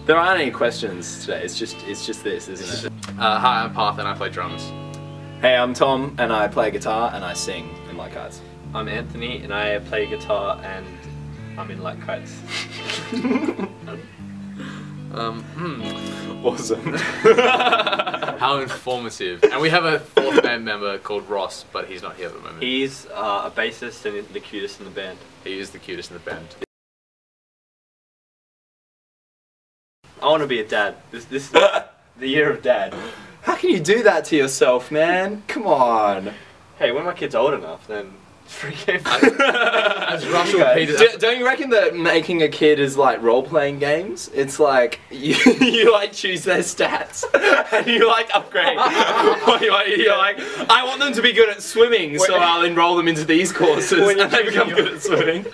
There aren't any questions today. It's just this, isn't it? Hi, I'm Parth and I play drums. Hey, I'm Tom and I play guitar and I sing in Like Kites. I'm Anthony and I play guitar and I'm in Like Kites. Awesome. How informative. And we have a fourth band member called Ross, but he's not here at the moment. He's a bassist and the cutest in the band. He is the cutest in the band. I want to be a dad. This is the year of dad. How can you do that to yourself, man? Come on. Hey, when my kid's old enough, then it's free game. As Russell Peters. Don't you reckon that making a kid is like role-playing games? It's like you like choose their stats and you like upgrade. You're like, I want them to be good at swimming, so I'll enroll them into these courses when and they become good at swimming.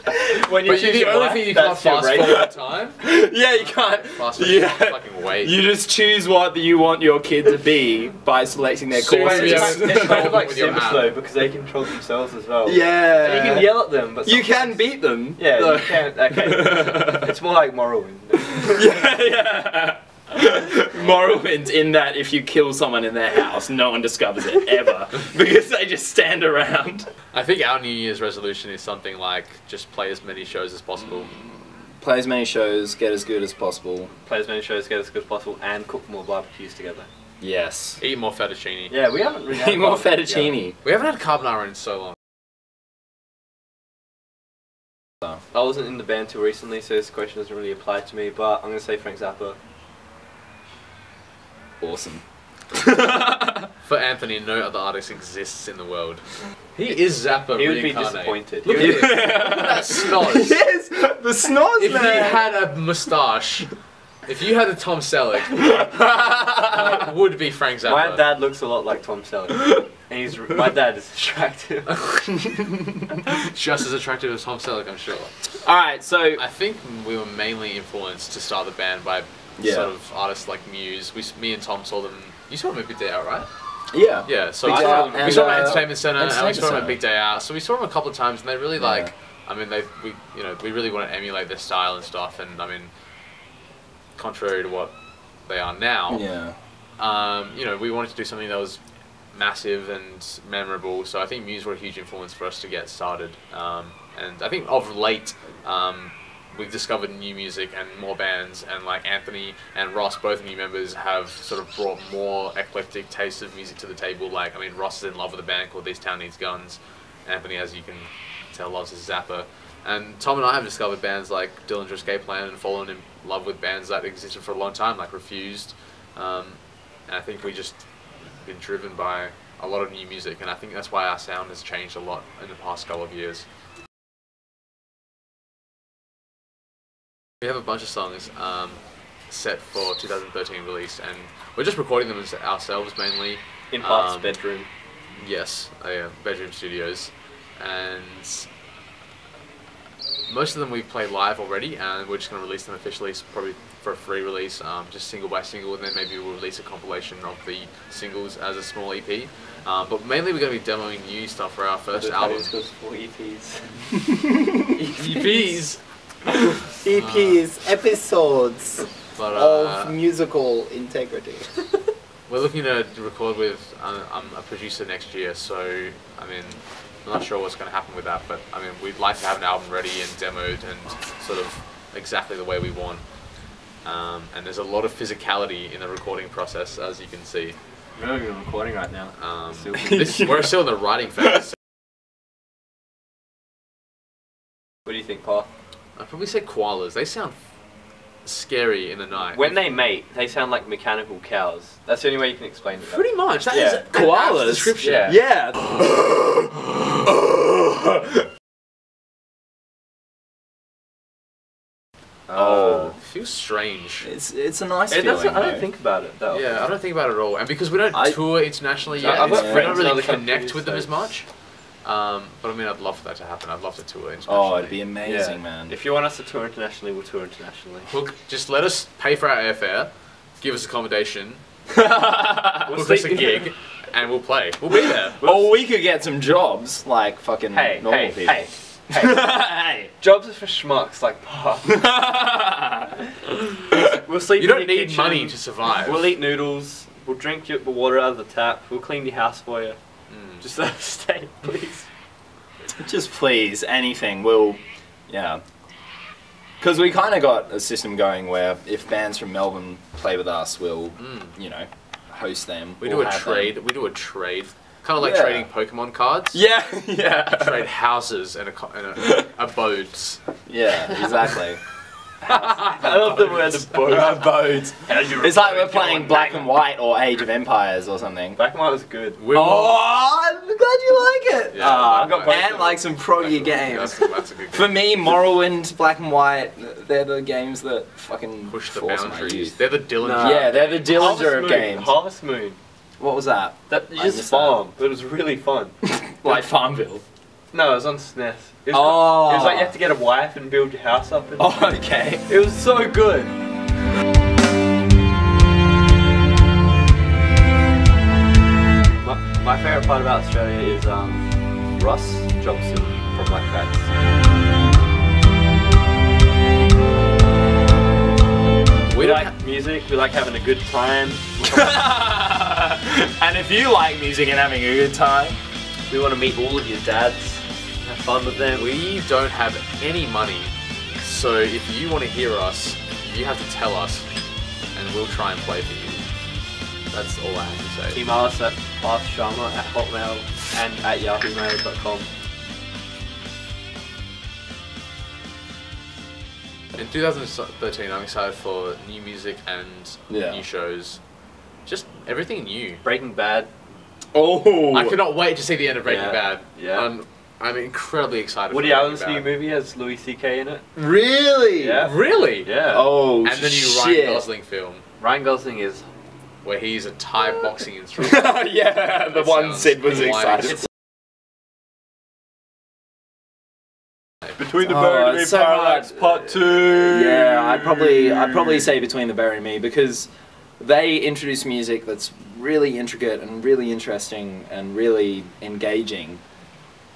When you choose the only thing you can't fast forward time. Yeah, you can't. Fast forward fucking wait. You just choose what you want your kid to be by selecting their courses. It's kind of like Sims though, because they control themselves as well. Yeah. And you can yell at them, but you can beat them. Yeah, though. you can. Okay. It's more like Morrowind. Yeah. Morrowind in that if you kill someone in their house, no one discovers it ever because they just stand around. I think our New Year's resolution is something like just play as many shows as possible. Play as many shows, get as good as possible. Play as many shows, get as good as possible, and cook more barbecues together. Yes. Eat more fettuccine. Yeah, we haven't really had Eat more fettuccine. We haven't had carbonara in so long. I wasn't in the band too recently, so this question doesn't really apply to me, but I'm going to say Frank Zappa. Awesome. For Anthony, no other artist exists in the world. He is Zappa He would be reincarnated. disappointed. Look at that snoz. Yes, the snoz, If man. he had a moustache, if you had a Tom Selleck, it would be Frank Zappa. My dad looks a lot like Tom Selleck. And my dad is attractive. Just as attractive as Tom Selleck, I'm sure. Alright, so I think we were mainly influenced to start the band by sort of artists like Muse. Me and Tom saw them. You saw them at Big Day Out, right? yeah. Yeah, so Big we Day saw Out them at and, Entertainment Centre, and we Entertainment saw them at Centre. Big Day Out. So we saw them a couple of times, and they really like. I mean, we really want to emulate their style and stuff. And I mean, contrary to what they are now, you know, we wanted to do something that was massive and memorable. So I think Muse were a huge influence for us to get started. And I think of late, we've discovered new music and more bands, and like Anthony and Ross, both new members, have sort of brought more eclectic tastes of music to the table. Like, I mean, Ross is in love with a band called This Town Needs Guns. Anthony, as you can tell, loves his Zappa. And Tom and I have discovered bands like Dillinger Escape Plan and fallen in love with bands that existed for a long time, like Refused. And I think we just been driven by a lot of new music, and I think that's why our sound has changed a lot in the past couple of years. We have a bunch of songs set for 2013 release, and we're just recording them ourselves mainly. In Parth's bedroom. Yes, bedroom studios, and most of them we've played live already, and we're just going to release them officially, probably for a free release, just single by single, and then maybe we'll release a compilation of the singles as a small EP. But mainly we're going to be demoing new stuff for our first album. EPs. EPs! EPs, episodes But, of musical integrity. We're looking to record with a producer next year, so I mean, I'm not sure what's going to happen with that, but I mean, we'd like to have an album ready and demoed and sort of exactly the way we want. And there's a lot of physicality in the recording process, as you can see. We're not even recording right now. We're still in the writing phase. What do you think, Parth? I'd probably say koalas. They sound scary in the night. When they mate, they sound like mechanical cows. That's the only way you can explain it. Pretty much. That is an Koalas? apt description. Yeah. Oh, it feels strange. It's a nice It feeling. doesn't, I don't think about it though. Yeah, I don't think about it at all. And because we don't tour internationally yet, I've got we don't friends in really other connect countries, with them so- as much. But I mean, I'd love for that to happen. I'd love to tour internationally. Oh, it'd be amazing, Yeah. man. If you want us to tour internationally, we'll tour internationally. Look, just let us pay for our airfare, give us accommodation, We'll book us a see- gig, and we'll play. We'll be there. Or we could get some jobs, like fucking Hey, normal hey, people. hey, Hey. Jobs are for schmucks like Parth. We'll sleep You in don't your need kitchen. money to survive. We'll eat noodles. We'll drink the water out of the tap. We'll clean your house for you. Just stay, please. Just please, anything. We'll, yeah. Because we kind of got a system going where if bands from Melbourne play with us, we'll, you know, host them. We We'll do a have trade. them. We do a trade. Kind of like Yeah. trading Pokemon cards. Yeah, yeah. Trade houses and abodes. Yeah, exactly. I love the word Boats. It's like we're playing Black and White or Age of Empires or something. Black and White was good. Oh, I'm glad you like it. Yeah, I've got both. And like some proggy games. That's a good game. For me, Morrowind, Black and White, they're the games that fucking Push the force my boundaries. youth. They're the Dillinger. Nah. Yeah, they're the Dillinger Harvest of Moon. games. Harvest Moon. What was that? That you I just missed farm, but it was really fun. Like Farmville. No, it was on SNES. It was, Oh. it was like you have to get a wife and build your house up. And Oh, okay. It was so good. My favourite part about Australia is Russ Johnson from Black Rats. We like music, we like having a good time. And if you like music and having a good time, We want to meet all of your dads, have fun with them. We don't have any money, so if you want to hear us, you have to tell us, and we'll try and play for you. That's all I have to say. Email us at parthsharma@hotmail and at yahoomail.com. In 2013, I'm excited for new music and new shows. Just everything new. Breaking Bad. oh, I cannot wait to see the end of Breaking Yeah. Bad. Yeah. I'm incredibly excited Woody for Allen's Breaking new Bad. movie has Louis C.K. in it. really? Yeah. Really? Yeah. Oh, And the new shit. Ryan Gosling film, Ryan Gosling is. where he's a Thai boxing instructor. Yeah, the That one sounds Sid was quite excited. Between the Oh, Bird and Me it's so Parallax hard. Part 2. Yeah, I'd probably say Between the Bury and Me because they introduce music that's really intricate and really interesting and really engaging,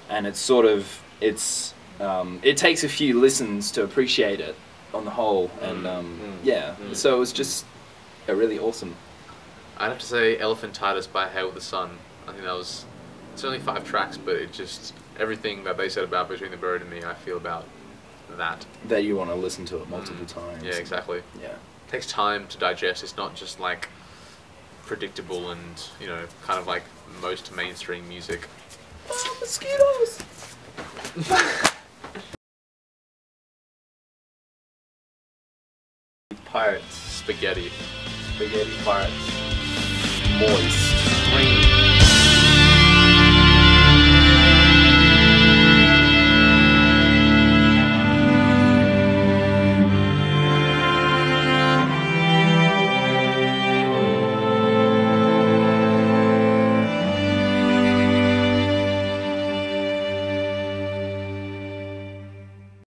and it's sort of it takes a few listens to appreciate it on the whole, and so it was just really awesome. I'd have to say Elephantitis by Hail the Sun. I think that was. It's only 5 tracks, but it just everything that they said about Between the Bird and Me, I feel about that. That you want to listen to it multiple times. Yeah, exactly. Yeah. It takes time to digest. It's not just like predictable and kind of like most mainstream music. Oh, mosquitoes! Pirates. Spaghetti. Spaghetti Pirates. Moist. Green.